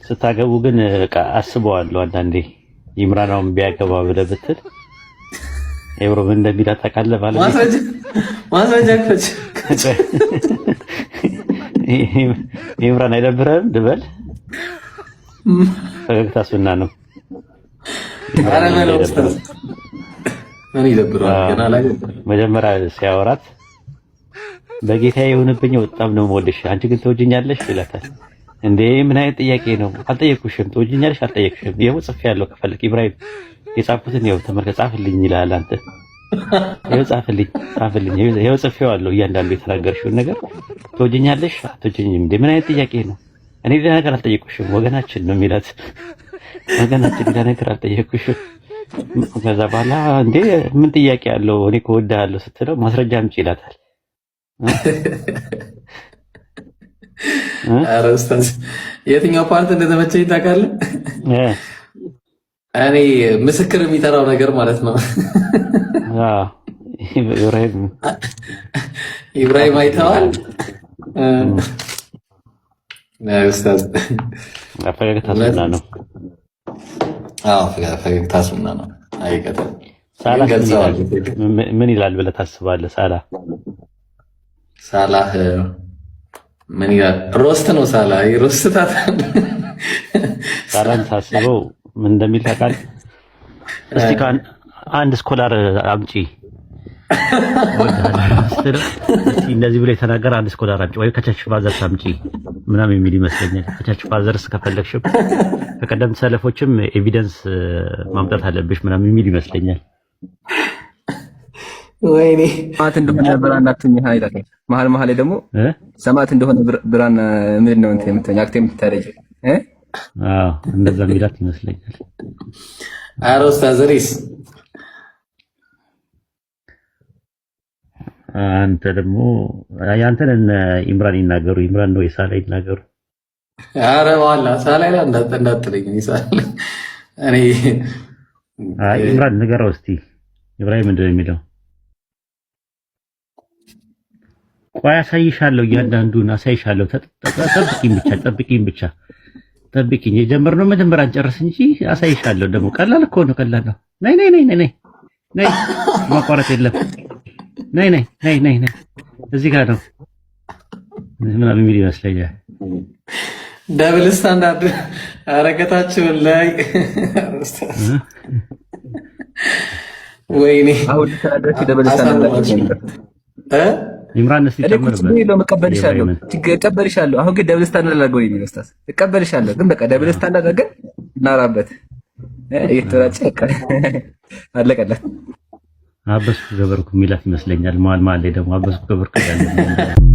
ስታገቡ ግን በቃ አስበዋለሁ አንዳንዴ ይምራናውን ቢያገባ ብለህ ብትል ኤብሮ ምን እንደሚላት ታውቃለህ? ማለት ማስረጃ ከች ይምራን አይደብርህም? ድበል ፈገግታ ሱና ነው። አረ ነው ኡስታዝ ምን ይደብራል? ገና ላይ መጀመሪያ ሲያወራት በጌታዬ የሆነብኝ በጣም ነው የምወድሽ አንቺ ግን ትወጂኛለሽ ይላታል። እንዴ ምን አይነት ጥያቄ ነው? አልጠየቅኩሽም። ትወጂኛለሽ አልጠየቅሽም። ይኸው ጽፌያለሁ። ከፈለክ ኢብራሂም የጻፍኩትን ይኸው ተመልከት፣ ጻፍልኝ ይልሃል። አንተ ይኸው ጻፍልኝ ይኸው ጽፌዋለሁ። እያንዳንዱ የተናገርሽውን ነገር ትወጂኛለሽ አትወጂኝም። እንዴ ምን አይነት ጥያቄ ነው? እኔ ሌላ ነገር አልጠየቅኩሽም። ወገናችን ነው የሚላት። ወገናችን ሌላ ነገር አልጠየቅኩሽም። ከዛ በኋላ እንዴ ምን ጥያቄ አለው? እኔ እኮ እወድሃለሁ ስትለው ማስረጃ አምጪ ይላታል። ኧረ ኡስታዝ የትኛው ፓርት እንደተመቸኝ ታውቃለህ? እኔ ምስክር የሚጠራው ነገር ማለት ነው። ኢብራሂም አይተዋል። ኡስታዝ ፈገግታ ሱና ነው። ፈገግታ ሱና ነው። አይቀጥም። ሳላህ ምን ይላል ብለህ ታስባለህ? ሳላህ ምን ይላል? ሮስት ነው ሳላህ ይሮስታታል። ሳላህን ታስበው ምን እንደሚል ታውቃለህ? እስቲ አንድ ስኮላር አምጪ እስቲ እንደዚህ ብሎ የተናገረ አንድ ስኮላር አምጪ ወይ ከቸርች ፋዘርስ አምጪ ምናምን የሚል ይመስለኛል። ከቸርች ፋዘርስ ከፈለግሽም ከቀደምት ሰለፎችም ኤቪደንስ ማምጣት አለብሽ ምናምን የሚል ይመስለኛል። ወይኔ ሰማዕት እንደሆነ ብራና አትኛ አይላል። መሀል ላይ ደግሞ ሰማዕት እንደሆነ ብራና ምን ነው እንት የምትኛ አክቴ የምታረጅ እንደዛ የሚላት ይመስለኛል። ኧረ ኡስታዝ ሪስ አንተ ደግሞ ያንተን ኢምራን ይናገሩ። ኢምራን ነው የሳላ ይናገሩ። ኧረ ዋላ ሳላ ላይ እንዳትለኝ ይሳል። እኔ ኢምራን ንገረው እስቲ ኢብራሂም ምንድን ነው የሚለው? ቆይ አሳይሻለሁ፣ እያንዳንዱን አሳይሻለሁ። ጠብቂኝ ብቻ የጀመርነው መጀመሪያ እንጨርስ እንጂ አሳይሻለሁ። ደግሞ ቀላል እኮ ነው፣ ቀላል ነው። ነይ ማቋረጥ የለም። ነይ እዚህ ጋር ነው ምናምን የሚል ይመስለኛል። ደብል ስታንዳርድ አረከታችሁን ላይ ወይኔ አሁን ተናደርኩ። ደብል ስታንዳርድ ኢምራን እስቲ እቀበልሻለሁ። አሁን ግን ደብል ስታንዳርድ አድርገው የሚል ኡስታዝ እቀበልሻለሁ፣ ግን በቃ ደብል ስታንዳርድ አድርገን እናራበት። እየተራጨ አለቀለት። አበስኩ ገበርኩ የሚላት ይመስለኛል። መሀል ላይ ደግሞ አበስኩ ገበርኩ ያለ